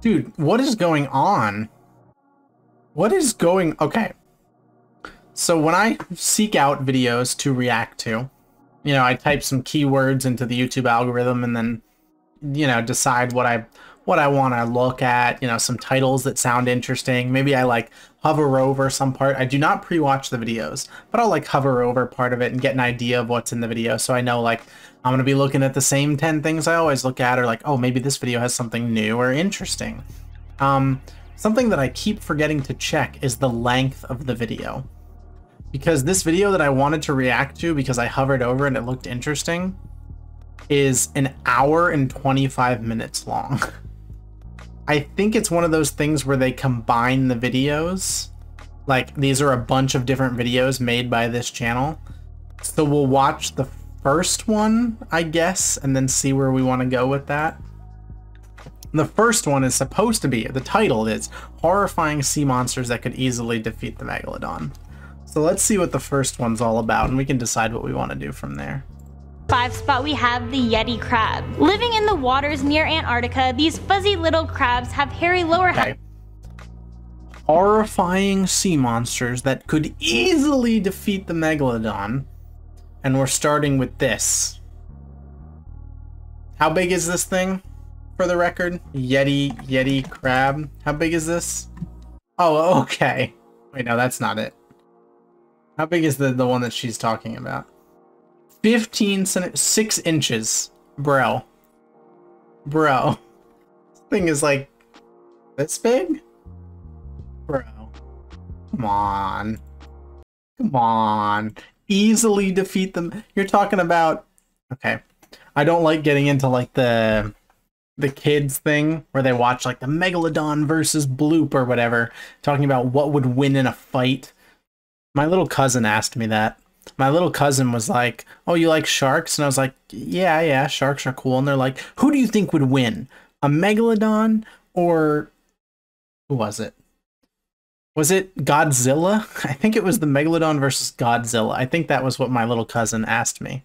Dude, what is going on? What is going... Okay. So when I seek out videos to react to, you know, I type some keywords into the YouTube algorithm and then, you know, decide what I want to look at, you know, some titles that sound interesting. Maybe I like hover over some part. I do not pre-watch the videos, but I'll like hover over part of it and get an idea of what's in the video. So I know like I'm going to be looking at the same 10 things I always look at, or like, oh, maybe this video has something new or interesting. Something that I keep forgetting to check is the length of the video. Because this video that I wanted to react to because I hovered over and it looked interesting is an hour and 25 minutes long. I think it's one of those things where they combine the videos. Like, these are a bunch of different videos made by this channel. So we'll watch the first one, I guess, and then see where we want to go with that. The first one is supposed to be, the title is Horrifying Sea Monsters That Could Easily Defeat the Megalodon. So let's see what the first one's all about, and we can decide what we want to do from there. 5 spot, we have the Yeti crab. Living in the waters near Antarctica, these fuzzy little crabs have hairy lower Okay. Horrifying sea monsters that could easily defeat the Megalodon. And we're starting with this. How big is this thing, for the record? Yeti crab. How big is this? Oh, okay. Wait, no, that's not it. How big is the one that she's talking about? 6 inches. Bro. This thing is like this big? Bro. Come on. Come on. Easily defeat them. You're talking about... Okay. I don't like getting into like the kids thing where they watch like the Megalodon versus Bloop or whatever, talking about what would win in a fight. My little cousin asked me that. My little cousin was like, oh, you like sharks? And I was like, yeah, sharks are cool. And they're like, who do you think would win? A Megalodon or... Who was it? Was it Godzilla? I think it was the Megalodon versus Godzilla. I think that was what my little cousin asked me.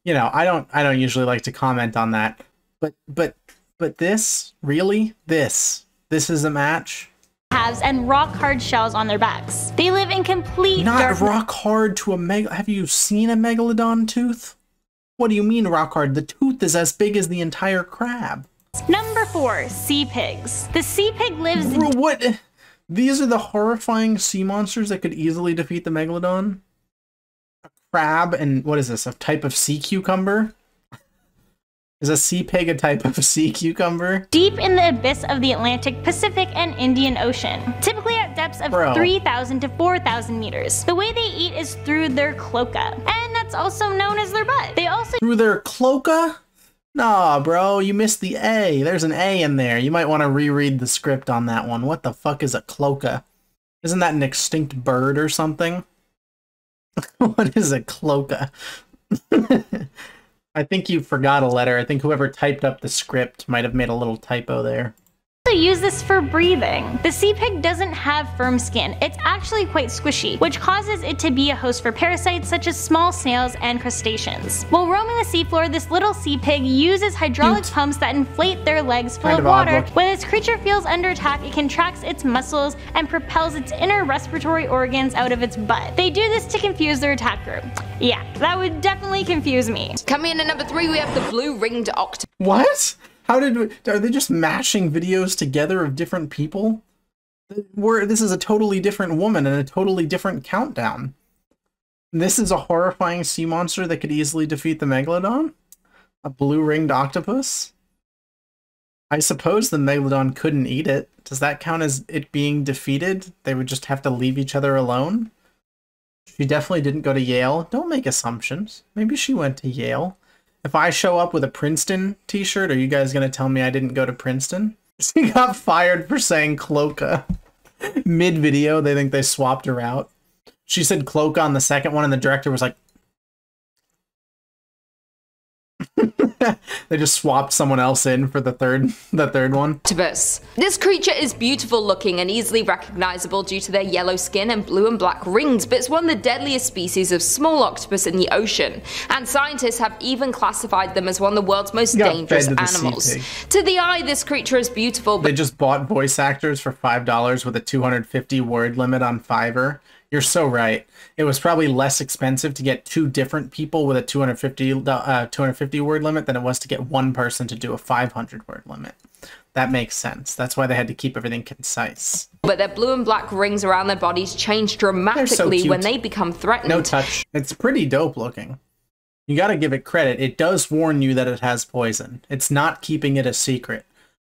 You know, I don't usually like to comment on that. But this? Really? This is a match? halves and rock hard shells on their backs. They live in complete Not rock hard to a Have you seen a Megalodon tooth? What do you mean rock hard? The tooth is as big as the entire crab. Number 4, sea pigs. The sea pig lives Bro, what? These are the horrifying sea monsters that could easily defeat the Megalodon? A crab and what is this? A type of sea cucumber? Is a sea pig a type of sea cucumber? Deep in the abyss of the Atlantic, Pacific, and Indian Ocean, typically at depths of 3,000 to 4,000 meters. The way they eat is through their cloaca, and that's also known as their butt. They also through their cloaca? Nah, bro, you missed the A. There's an A in there. You might want to reread the script on that one. What the fuck is a cloaca? Isn't that an extinct bird or something? What is a cloaca? I think you forgot a letter. I think whoever typed up the script might have made a little typo there. use this for breathing. The sea pig doesn't have firm skin. It's actually quite squishy, which causes it to be a host for parasites such as small snails and crustaceans. While roaming the seafloor, this little sea pig uses hydraulic pumps that inflate their legs full of water. When this creature feels under attack, it contracts its muscles and propels its inner respiratory organs out of its butt. They do this to confuse their attack group. Yeah, that would definitely confuse me. Coming in at number 3, we have the blue-ringed octopus. What? How did are they just mashing videos together of different people? This is a totally different woman and a totally different countdown. This is a horrifying sea monster that could easily defeat the Megalodon? A blue-ringed octopus? I suppose the Megalodon couldn't eat it. Does that count as it being defeated? They would just have to leave each other alone? She definitely didn't go to Yale. Don't make assumptions. Maybe she went to Yale. If I show up with a Princeton t-shirt, are you guys going to tell me I didn't go to Princeton? She got fired for saying cloaca. Mid-video, they think they swapped her out. She said cloaca on the second one, and the director was like... They just swapped someone else in for the third one. Octopus. This creature is beautiful looking and easily recognizable due to their yellow skin and blue and black rings, but it's one of the deadliest species of small octopus in the ocean, and scientists have even classified them as one of the world's most dangerous animals. To the eye, this creature is beautiful, but they just bought voice actors for $5 with a 250 word limit on Fiverr. You're so right. It was probably less expensive to get 2 different people with a 250 word limit than it was to get one person to do a 500 word limit. That makes sense. That's why they had to keep everything concise. But their blue and black rings around their bodies change dramatically when they become threatened. No touch. It's pretty dope looking. You gotta give it credit. It does warn you that it has poison. It's not keeping it a secret.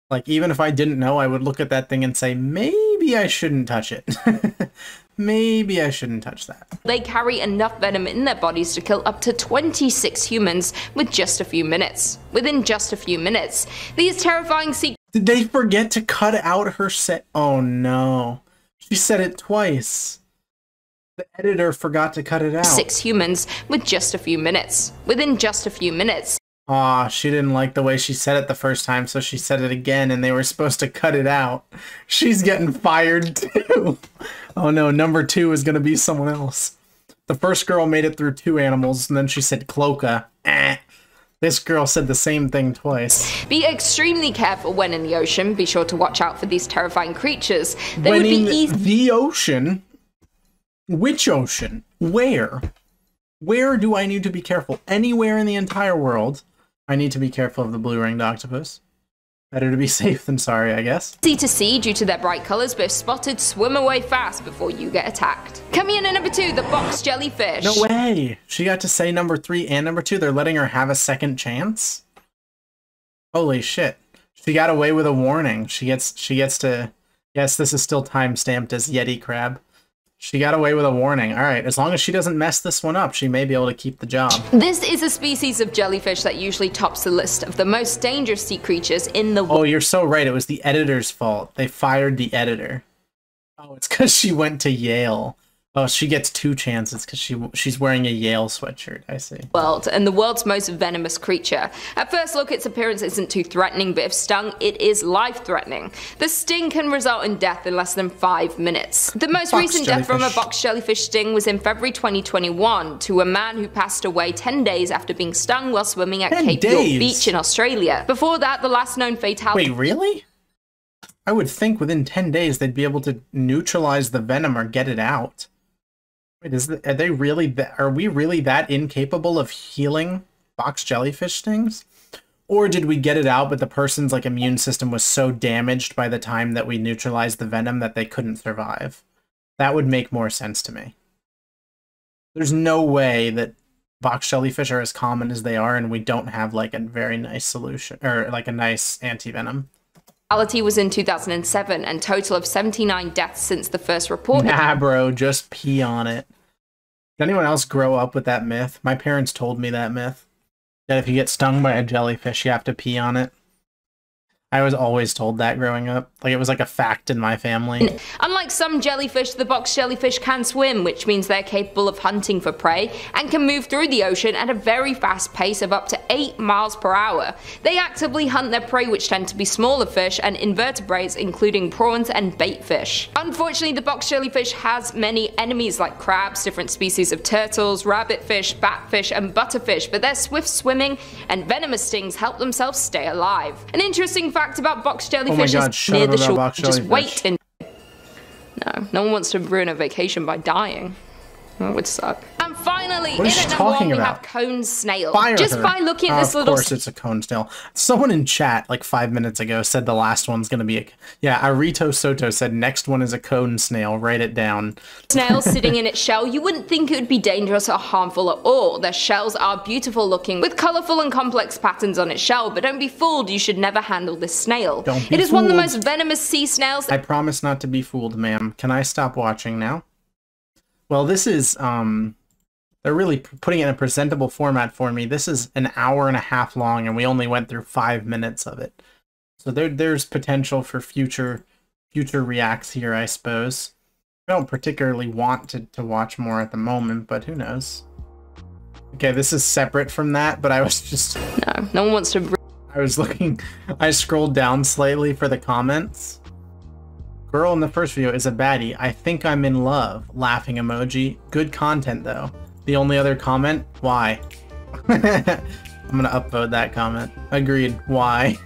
Like, even if I didn't know, I would look at that thing and say, maybe I shouldn't touch it. Maybe I shouldn't touch that. They carry enough venom in their bodies to kill up to 26 humans with just a few minutes. Within just a few minutes. These terrifying sea... Did they forget to cut out her set? Oh no. She said it twice. The editor forgot to cut it out. 6 humans with just a few minutes. Within just a few minutes. Aw, she didn't like the way she said it the first time, so she said it again, and they were supposed to cut it out. She's getting fired, too. Oh no, number 2 is gonna be someone else. The first girl made it through 2 animals, and then she said cloaca. This girl said the same thing twice. Be extremely careful when in the ocean. Be sure to watch out for these terrifying creatures. They when would be easy. The ocean? Which ocean? Where? Where do I need to be careful? Anywhere in the entire world, I need to be careful of the blue-ringed octopus. Better to be safe than sorry, I guess. Easy to see due to their bright colors, but if spotted, swim away fast before you get attacked. Coming in at number 2, the box jellyfish. No way! She got to say number 3 and number 2. They're letting her have a second chance? Holy shit. She got away with a warning. She gets to... Yes, this is still time-stamped as Yeti crab. She got away with a warning. Alright, as long as she doesn't mess this one up, she may be able to keep the job. This is a species of jellyfish that usually tops the list of the most dangerous sea creatures in the world. Oh, you're so right. It was the editor's fault. They fired the editor. Oh, it's because she went to Yale. Oh, she gets 2 chances because she's wearing a Yale sweatshirt, I see. And the world's most venomous creature. At first look, its appearance isn't too threatening, but if stung, it is life-threatening. The sting can result in death in less than 5 minutes. The most recent death from a box jellyfish sting was in February 2021 to a man who passed away 10 days after being stung while swimming at Cape York Beach in Australia. Before that, the last known fatality... Wait, really? I would think within 10 days they'd be able to neutralize the venom or get it out. Wait, are we really that incapable of healing box jellyfish stings? Or did we get it out, but the person's immune system was so damaged by the time that we neutralized the venom that they couldn't survive? That would make more sense to me. There's no way that box jellyfish are as common as they are and we don't have a very nice solution, or a nice anti-venom. Was in 2007 and total of 79 deaths since the first report. Nah, bro, just pee on it. Did anyone else grow up with that myth? My parents told me that myth. That if you get stung by a jellyfish, you have to pee on it. I was always told that growing up. It was a fact in my family. Unlike some jellyfish, the box jellyfish can swim, which means they're capable of hunting for prey and can move through the ocean at a very fast pace of up to 8 miles per hour. They actively hunt their prey, which tend to be smaller fish and invertebrates, including prawns and bait fish. Unfortunately, the box jellyfish has many enemies like crabs, different species of turtles, rabbitfish, batfish, and butterfish, but their swift swimming and venomous stings help themselves stay alive. An interesting fact about box jellyfish is near the shore. Just wait and no one wants to ruin a vacation by dying. That would suck. And finally, in at number 1 we have cone snail. Just by looking at this little... Of course it's a cone snail. Someone in chat 5 minutes ago said the last one's gonna be a... Yeah, Arito Soto said next one is a cone snail. Write it down. Snail sitting in its shell, you wouldn't think it would be dangerous or harmful at all. Their shells are beautiful looking with colourful and complex patterns on its shell, but don't be fooled, you should never handle this snail. It is one of the most venomous sea snails. I promise not to be fooled, ma'am. Can I stop watching now? Well, this is, they're really putting it in a presentable format for me. This is an hour and a half long, and we only went through 5 minutes of it. So there's potential for future reacts here, I suppose. I don't particularly want to watch more at the moment, but who knows? Okay, this is separate from that, but I was just... No one wants to... I was looking, I scrolled down slightly for the comments. Girl in the first video is a baddie. I think I'm in love. Laughing emoji. Good content though. The only other comment? Why? I'm gonna upvote that comment. Agreed. Why?